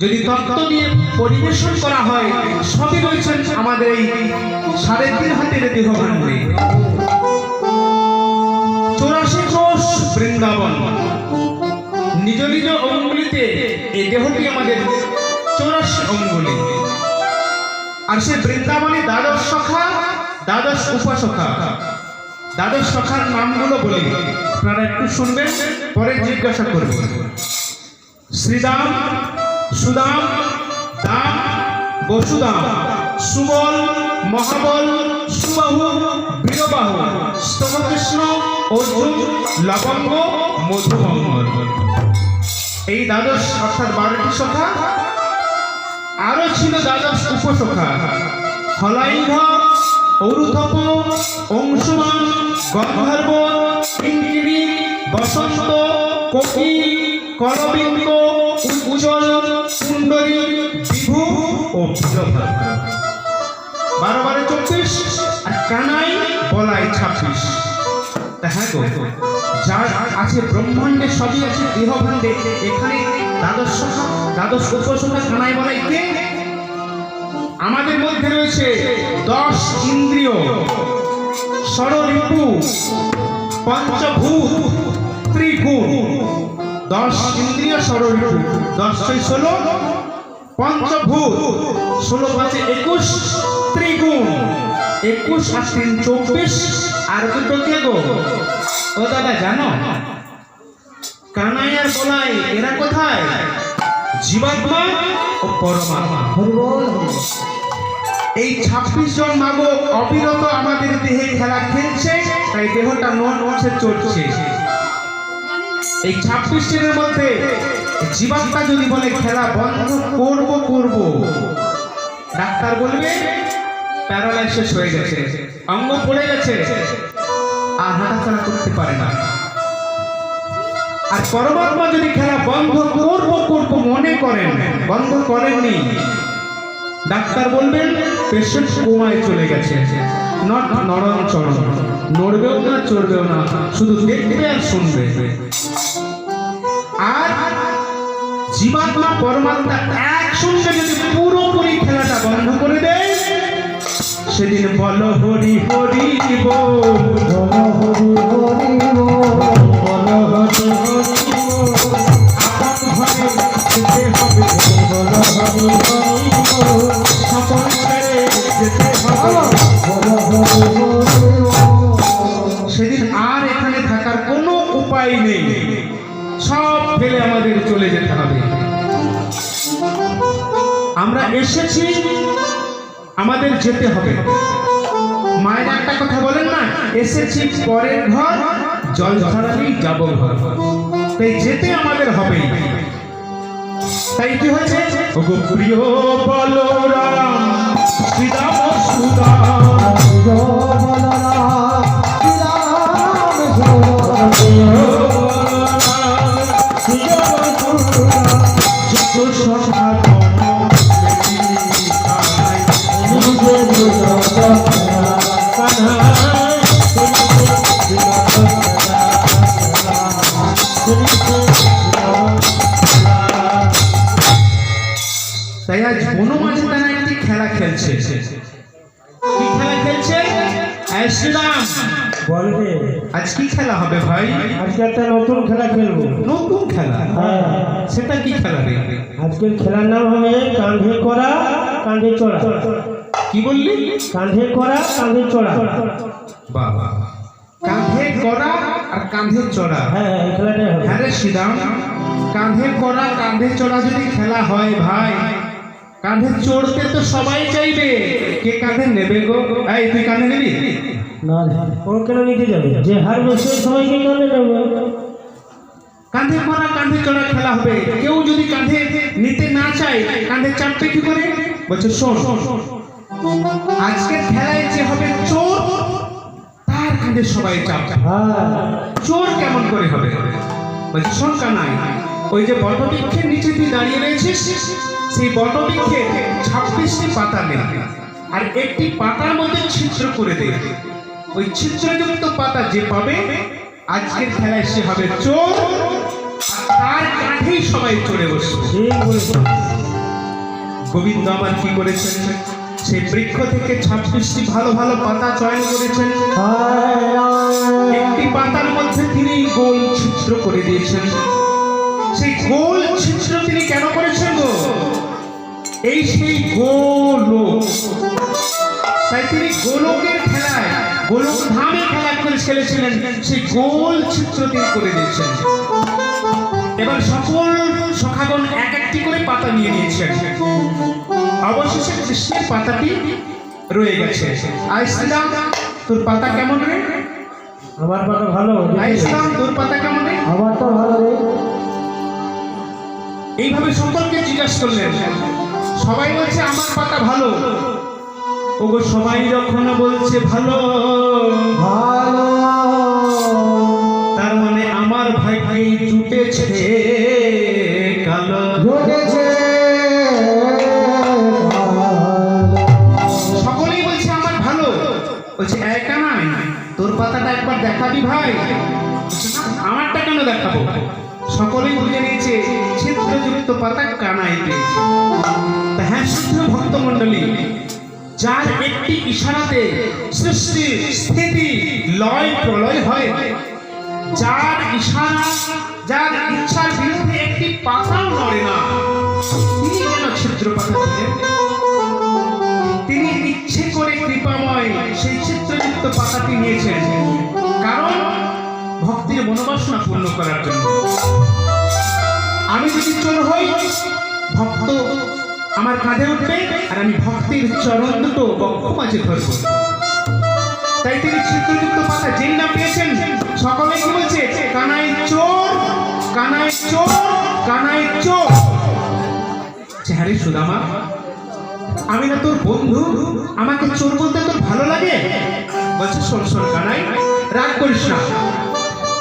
যদি তত্ত্ব নিয়ে পরিবেশন করা হয়, সবই রয়েছেন আমাদের এই 3.5 হাতের দেহ ভাণ্ডে। 84 কোষ বৃন্দাবন, নিজ নিজ অঙ্গুলিতে এই দেহটি আমাদের 84 অঙ্গুলি। আর সে বৃন্দাবনে দ্বাদশ শাখা, দ্বাদশ উপশাখা। দ্বাদশ শাখার নামগুলো বলি, আপনারা একটু শুনবেন, পরে জিজ্ঞাসা করবেন। শ্রীদাম, সুদাম, দাম, বসুদাম, সুবল, মহাবল, সুবাহু, বীরবাহু, স্তবকৃষ্ণ, অর্জুন, লবঙ্গ, মধুমঙ্গল। এই দ্বাদশ অর্থাৎ 12টি শাখা। আরো ছিল দ্বাদশ উপশাখা, হলাইঘ, ঔরুথপ, অংশুমান, গন্ধর্ব, কিঙ্কিণী, বসন্ত, কোকিল, করবিঙ্গ, উজ্জ্বল, সুন্দরী, বিভু ও বীরভদ্র। 12 12 24, আর কানাই বলাই 26। হ্যাঁ গো, যার আছে ব্রহ্মাণ্ডে সবই আছে দেহভাণ্ডে, এখানে দ্বাদশ শাখা, দ্বাদশ উপশাখা, কানাই বলাই কে? আমাদের মধ্যে রয়েছে 10 ইন্দ্রিয়, ষড়রিপু, পঞ্চভূত, ত্রিগুণ। 10 ইন্দ্রিয়, ষড়রিপু, 10 × 16, পঞ্চভূত, 16 × 5 21, ত্রিগুণ 21 আর 3 24। আর দুটো কে গো? ও দাদা জানো? কানাই আর বলাই এরা কোথায়? জীবাত্মা ও পরমাত্মা। এই 26 জন মাগো অবিরত আমাদের দেহে খেলা খেলছে, তাই দেহটা নড়ছে চড়ছে। এই 26 জনের মধ্যে জীবাত্মা যদি বলে খেলা বন্ধ করব, ডাক্তার বলবে প্যারালাইসিস হয়ে গেছে, অঙ্গ পড়ে গেছে, আর হাঁটাচলা করতে পারে না। আর পরমাত্মা যদি খেলা বন্ধ করব মনে করেন, বন্ধ করেননি, ডাক্তার বলবেন পেশেন্ট কোমায় চলে গেছে, নরম চরম, নড়বেও না চড়বেও না, শুধু দেখবে আর শুনবে। আর জীবাত্মা পরমাত্মা একসঙ্গে যদি পুরোপুরি খেলাটা বন্ধ করে দেয়, সেদিন বল হরি হরি বল, বল হরি হরি বল, বল হরি হরি বল। আপন ঘরে যেতে হবে, বল হরি হরি বল, আপন ঘরে যেতে হবে, বল হরি হরি বল। সেদিন আর এখানে থাকার কোনো উপায় নেই, সব ফেলে আমাদের চলে যেতে হবে। আমরা এসেছি, আমাদের যেতে হবে। মায়ের একটা কথা বলেন না, এসেছি পরের ঘর, জল ঝরালেই যাব ঘর। তাই যেতে আমাদের হবে। তাই কি হয়েছে? ওগো প্রিয় বলরাম, শ্রীরাম সুদাম, প্রিয় বলরাম, শ্রীরাম তাই আজ বনমাঝে তারা একটি খেলা খেলছে। কি খেলা খেলছে? শ্রীরাম বলবে আজ কি খেলা হবে ভাই? আজকে একটা নতুন খেলা খেলবো। নতুন খেলা? হ্যাঁ। সেটা কি খেলা রে? আজকের খেলার নাম হবে কাঁধে করা কাঁধে চড়া। কি বললি? কাঁধে করা কাঁধে চড়া। বাবা, কাঁধে করা আর কাঁধে চড়া? হ্যাঁ, এই খেলাটাই হবে। হ্যাঁ রে শ্রীরাম, কাঁধে করা কাঁধে চড়া যদি খেলা হয় ভাই, কাঁধে চড়তে তো সবাই চাইবে, কে কাঁধে নেবে গো? এই তুই কাঁধে নিবি না? ও কেন নিতে যাবে? যে হারবে সে সবাইকে কাঁধে নেবে। কাঁধে করা কাঁধে চড়া খেলা হবে। কেউ যদি কাঁধে নিতে না চায়, কাঁধে চাপবে কি করে? বলছে শোন, আজকের খেলায় যে হবে চোর, তার কাঁধে সবাই চাপবে। চোর কেমন করে হবে? বলছে শোন কানাই, ওই যে বটবৃক্ষের নিচে তুই দাঁড়িয়ে রয়েছিস, সেই বটবৃক্ষে 26টি পাতা নেই, আর একটি পাতার মধ্যে ছিদ্র করে দে। ওই ছিদ্রযুক্ত পাতা যে পাবে, আজকের খেলায় সে হবে চোর, আর তার কাঁধেই সবাই চড়ে বসবে। ঠিক বলেছো। গোবিন্দ আমার কি করেছেন, সেই বৃক্ষ থেকে 26টি ভালো ভালো পাতা চয়ন করেছেন। একটি পাতার মধ্যে তিনি গোল ছিদ্র করে দিয়েছেন। সেই গোল ছিদ্র তিনি কেন করেছেন গো? এই সেই গোলক, তাই তিনি গোলকের খেলায়, গোলক ধামে খেলা করে খেলেছিলেন, সেই গোল ছিদ্র তিনি করে দিয়েছেন। এবার সকল সখাগণ এক একটি করে পাতা নিয়ে নিয়েছেন। অবশেষে কৃষ্ণের পাতাটি রয়ে গেছে। আইসলাম, তোর পাতা কেমন রে? আমার পাতা ভালো। আইসলাম, তোর পাতা কেমন রে? আমার তো ভালো রে। এইভাবে সকলকে জিজ্ঞাসা করলেন। সবাই বলছে আমার পাতা ভালো। ওগো সবাই যখন বলছে ভালো, ভালো তার মানে আমার ভাগ্যে জুটেছে কালো। জুটেছে সকলেই বলছে আমার ভালো। বলছে একা নাই, তোর পাতাটা একবার দেখাবি ভাই। বলছে, না, আমারটা কেন দেখাবো? সকলেই বুঝে নিয়েছে ছিদ্রযুক্ত পাতা কানাই পেয়েছে। তা হ্যাঁ, শুদ্ধ ভক্তমণ্ডলী, যার একটি ইশারাতে সৃষ্টি স্থিতি লয় প্রলয় হয়, যার ইশারা, যার ইচ্ছার বিরুদ্ধে একটি পাতাও নড়ে না, তিনি যেন ছিদ্র পাতা ছিলেন। তিনি ইচ্ছে করে কৃপাময় সেই ছিদ্রযুক্ত পাতাটি নিয়েছেন, কারণ ভক্তির মনোবাসনা পূর্ণ করার জন্য। আমি যদি চোর হই, ভক্ত আমার কাঁধে উঠবে আর আমি ভক্তির চরণ দুটো বক্ষ মাঝে ধরব। তাই তিনি ছিদ্রযুক্ত পাতা যেই না পেয়েছেন, সকলে কি বলছে? কানাই চোর, কানাই চোর, কানাই চোর। হ্যাঁ সুদামা, আমি না তোর বন্ধু, আমাকে চোর বলতে তোর ভালো লাগে? বলছে শোন শোন কানাই, রাগ করিস না।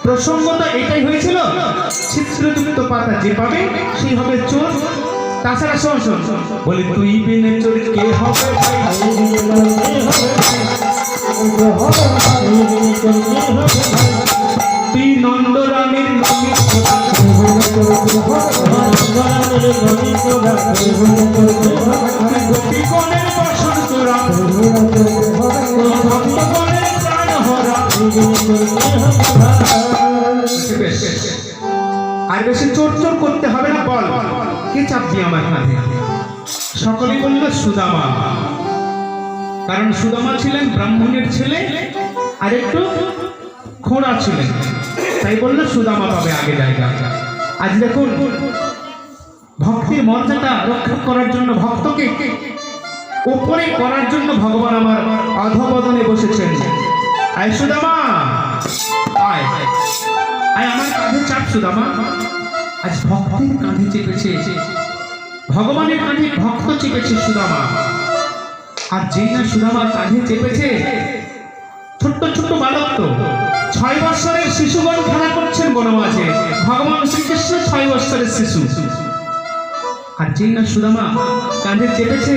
প্রসঙ্গটা এটাই হয়েছিল, ছিদ্রযুক্ত পাতা যে পাবে সেই হবে চোর। তাছাড়া শোন শোন, বলি তুই বিনে চোর কে হবে ভাই? তুই নন্দরামের নবী খোদা, গোপীগণের বসন তোরা, ভক্তগণের প্রাণ হরা। আর বেশি চোর চোর করতে হবে না, বল কে চাপবি আমার কাঁধে? সকলে বলল সুদামা, কারণ সুদামা ছিলেন ব্রাহ্মণের ছেলে আর একটু খোঁড়া ছিলেন, তাই বলল সুদামা পাবে আগে জায়গা। আজ দেখুন, ভক্তির মর্যাদা রক্ষা করার জন্য, ভক্তকে উপরে করার জন্য ভগবান আমার অধবদনে বসেছেন। আয় সুদামা, আয় আয় আমার কাঁধে চাপ সুদামা। আজ ভক্তের কাঁধে চেপেছে, ভগবানের কাঁধে ভক্ত চেপেছে সুদামা। আর যেই না সুদামা কাঁধে চেপেছে, ছোট্ট ছোট্ট বালক তো 6 বৎসরের শিশুগণ খেলা করছেন বনমাঝে। ভগবান শ্রীকৃষ্ণ 6 বৎসরের শিশু। আর যেই না সুদামা কাঁধে চেপেছে,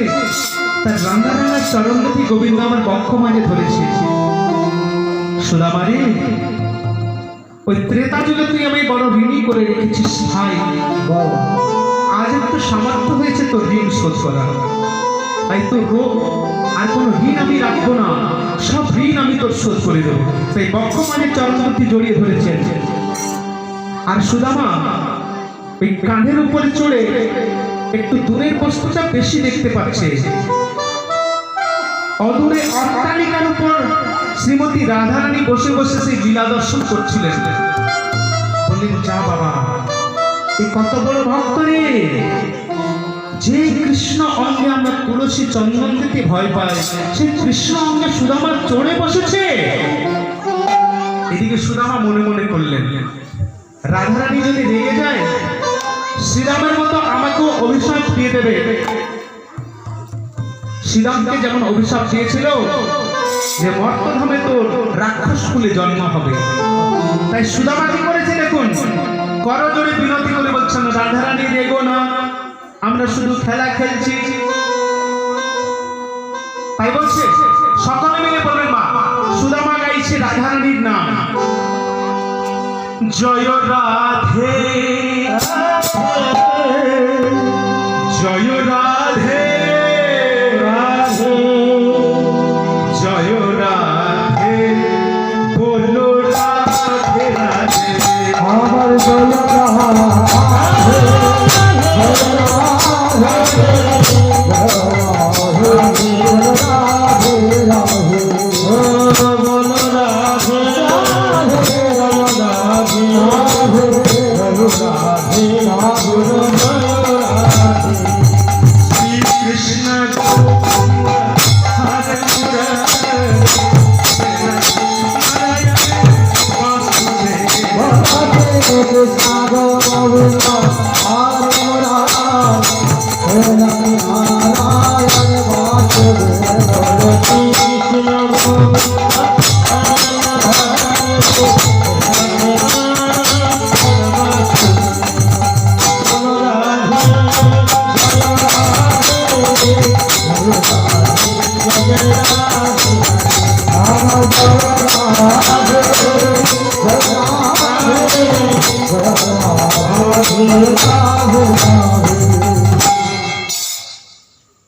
তার রাঙ্গা রাঙ্গা চরণ দুটি গোবিন্দ আমার বক্ষ মাঝে ধরেছে। সুদামা রে, ওই ত্রেতা যুগে তুই আমি বড় ঋণী করে রেখেছিস ভাই। আজ একটু সামর্থ্য হয়েছে তোর ঋণ শোধ করা। তাই তোর রোগ আর কোনো ঋণ আমি রাখবো না, সব ঋণ আমি তোর শোধ করে দেবো। তাই বক্ষ মাঝে চরণ দুটি জড়িয়ে ধরেছেন। আর সুদামা ওই কাঁধের উপরে চড়ে একটু দূরের বস্তুটা বেশি দেখতে পাচ্ছে। অদূরে অট্টালিকার উপর শ্রীমতী রাধারানী বসে বসে সেই লীলা দর্শন করছিলেন। বললেন, যা বাবা, এ কত বড় ভক্ত রে, যে কৃষ্ণ অঙ্গে আমরা তুলসী চন্দন দিতে ভয় পাই, সেই কৃষ্ণ অঙ্গে সুদামা চড়ে বসেছে। এদিকে সুদামা মনে মনে করলেন, রাধারানী যদি রেগে যায়, শ্রীরামের মতো আমাকেও অভিশাপ দিয়ে দেবে। শ্রীরামকে যেমন অভিশাপ দিয়েছিল যে মর্তধামে তোর রাক্ষস কুলে জন্ম হবে। তাই সুদামা কি করেছে দেখুন, করজোড়ে বিনতি করে বলছেন, রাধারানী রেগো না, আমরা শুধু খেলা খেলছি। তাই বলছে, সকলে মিলে বলবেন মা। সুদামা গাইছে রাধারানীর নাম, জয় রাধে, জয় রাধে।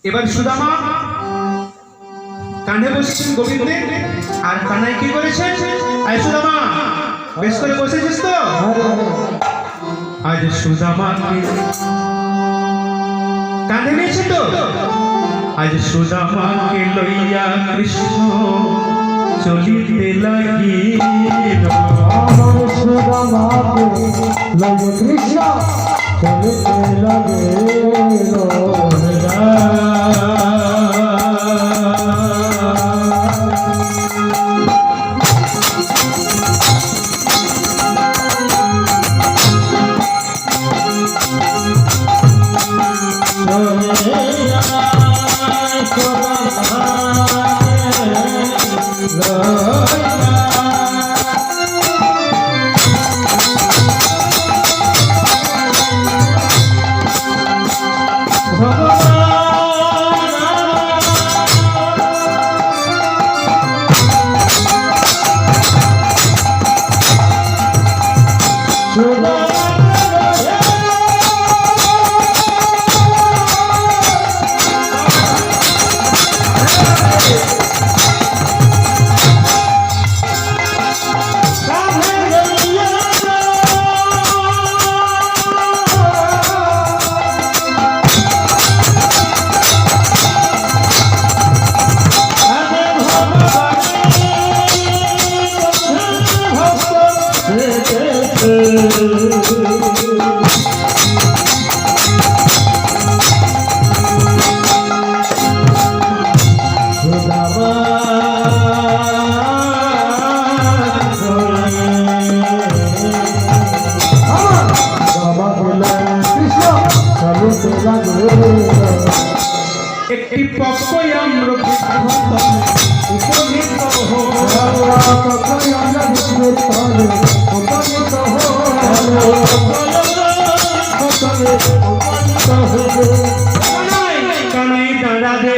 এবার সুদামা কাঁধে বসেছেন গোবিন্দে, আর কানাই কি করেছেন? আয় সুদামা, বেশ করে বসেছিস তো? আজ সুদামাকে কাঁধে নিয়েছে তো? আজ সুদামাকে লইয়া কৃষ্ণ চলিতে লাগিল। সুদামাকে লইয়া কৃষ্ণ চলিতে লাগিল। একটি পক্ষই আমরা কানাই দাঁড়া দে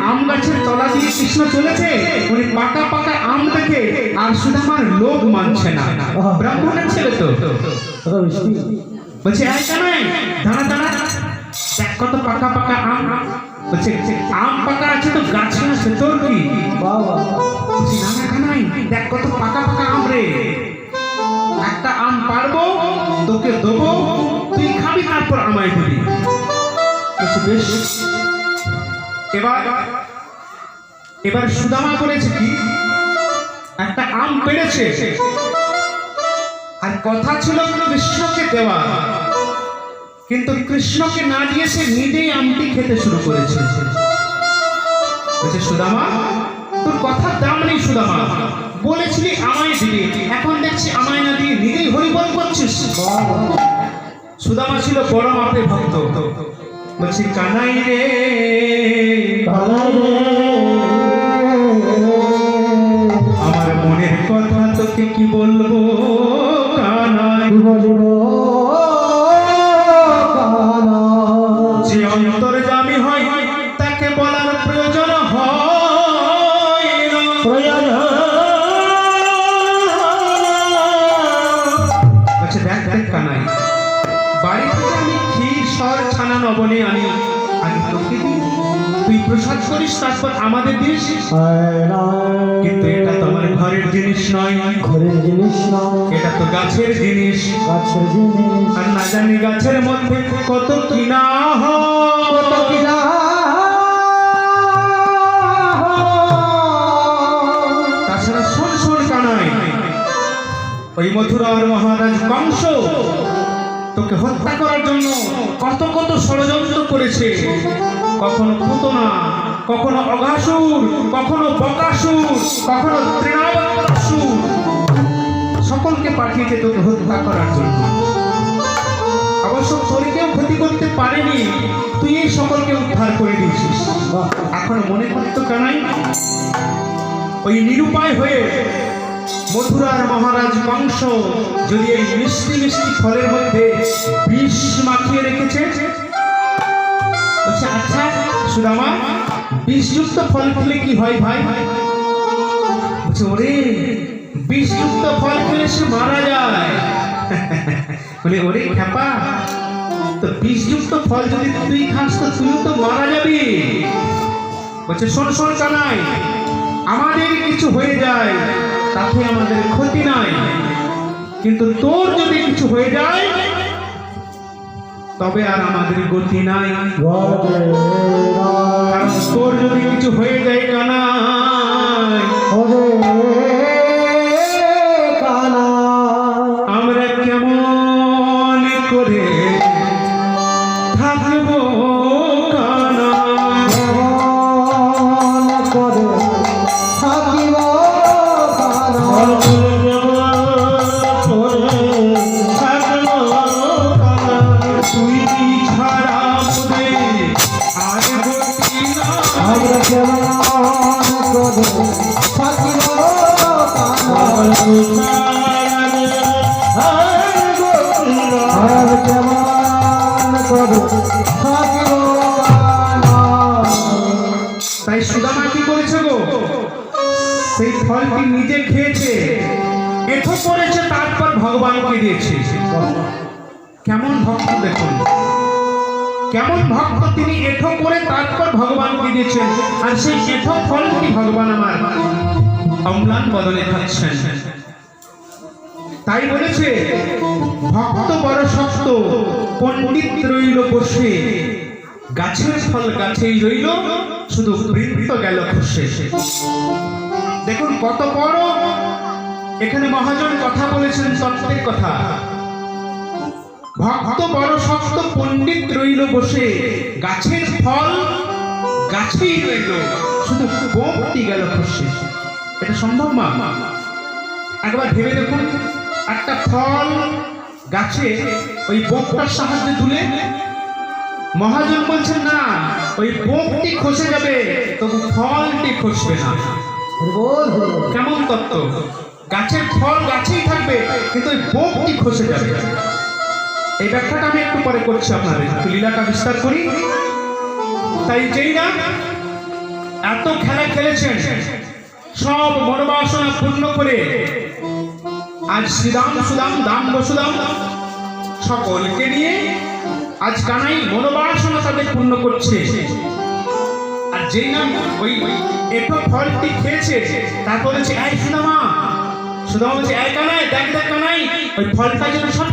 আম গাছের তলা দিয়ে কৃষ্ণ চলেছে, উনি পাকা পাকা আম দেখে আর সুদামার লোভ মানছে না। ব্রাহ্মণের ছেলে তো বলছে দাঁড়া দাঁড়া, দেখ কত পাকা পাকা আম। বলছে আম পাকা আছে তো গাছে আছে, তোর কি? না না কানাই, দেখ কত পাকা পাকা আম রে, একটা আম পারবো তোকে দেবো, তুই খাবি তারপর আমায় দিবি। বলছে বেশ। এবার সুদামা করেছে কি, একটা আম পেড়েছে, আর কথা ছিল কৃষ্ণকে দেওয়া, কিন্তু কৃষ্ণকে না দিয়ে সে নিজেই আমটি খেতে শুরু করেছে। বলছে সুদামা, তোর কথার দাম নেই সুদামা, বলেছিলি আমায় দিবি, এখন দেখছি আমায় না দিয়ে নিজেই হরিবল করছিস। সুদামা ছিল বড় মাপের ভক্ত। বলছি কানাই রে, আমার মনের কথা তোকে কি বলবো কানাই, যে অন্তর্যামী হয় তাকে বলার প্রয়োজন হয় না। বলছে দেখ দেখ কানাই, বাড়ি থেকে আমি ক্ষীর সর ছানা নবনে আমি আগে তোকে দিই, তুই প্রসাদ করিস তারপর আমাদের দিস, কিন্তু এটা তোমার ঘরের জিনিস নয়, ঘরের জিনিস নয়, এটা তো গাছের জিনিস, গাছের জিনিস, আর না জানি গাছের মধ্যে কত কিনা কত কিনা। তাছাড়া শোন শোন কানাই, ওই মথুরার মহারাজ কংস তোকে হত্যা করার জন্য কত কত ষড়যন্ত্র করেছে। কখনো পুতনা, কখনো অঘাসুর, কখনো বকাসুর, কখনো তৃণাবত্তাসুর, সকলকে পাঠিয়েছে তোকে হত্যা করার জন্য। অবশ্য তোর কেউ ক্ষতি করতে পারেনি, তুই এই সকলকে উদ্ধার করে দিয়েছিস। এখন মনে করতো কেনাই ওই নিরুপায় হয়ে মথুরার মহারাজ কংস যদি এই মিষ্টি মিষ্টি ফলের মধ্যে বিষ মাখিয়ে রেখেছে। বলছে, আচ্ছা সুদামা, বিষযুক্ত ফল খেলে কি হয় ভাই? বলছে, ওরে বিষযুক্ত ফল খেলে সে মারা যায়। বলে, ওরে খ্যাপা, তো বিষযুক্ত ফল যদি তুই খাস তো তুইও তো মারা যাবি। বলছে, শোন শোন কানাই, আমাদের কিছু হয়ে যায় তাতে আমাদের ক্ষতি নাই, কিন্তু তোর যদি কিছু হয়ে যায় তবে আর আমাদের গতি নাই। কারণ তোর যদি কিছু হয়ে যায় কানাই, আমরা কেমন করে থাকবো কানা? তুই ছাড়া মোদের আর গতি তাই সুদামা কি করেছে গো? সেই ফলটি নিজে খেয়েছে, এঠো করেছে, তারপর ভগবানকে দিয়েছে। কেমন ভক্ত দেখুন, কেমন ভক্ত! তিনি এঠো করে তারপর ভগবানকে দিয়েছেন, আর সেই এঠো ফলটি ভগবান আমার অম্লান বদলে খাচ্ছেন। তাই বলেছে, ভক্ত বড় শক্ত, পণ্ডিত রইল বসে, গাছের ফল গাছেই রইল, শুধু বৃত্ত গেল খসে। দেখুন কত বড় এখানে মহাজন কথা বলেছেন, তত্ত্বের কথা। ভক্ত বড় শক্ত, পণ্ডিত রইল বসে, গাছের ফল গাছেই রইল, শুধু বোমটি গেল খসে। এটা সম্ভব মা? একবার ভেবে দেখুন, একটা ফল গাছে ওই বোমটার সাহায্যে তুলে, মহাজন বলছেন না, ওই বোমটি খসে যাবে তবু ফলটি খসবে না। কেমন তত্ত্ব! গাছের ফল গাছেই থাকবে, কিন্তু ওই বোমটি খসে যাবে। এই ব্যাখ্যাটা আমি একটু পরে করছি, আপনাদের একটু লীলাটা বিস্তার করি। তাই যেই না এত খেলা খেলেছেন, সব মনোবাসনা পূর্ণ করে আজ শ্রীদাম সুদাম দাম বসুদাম সকলকে নিয়ে আজ কানাই মনোবাসনা তাদের পূর্ণ করছে। আর যেই না ওই এটো ফলটি খেয়েছে, তারপর বলছে, এই সুদামা, সুদামা বলছে, এই কানাই, দেখ দেখ কানাই, ওই ফলটা যেন সব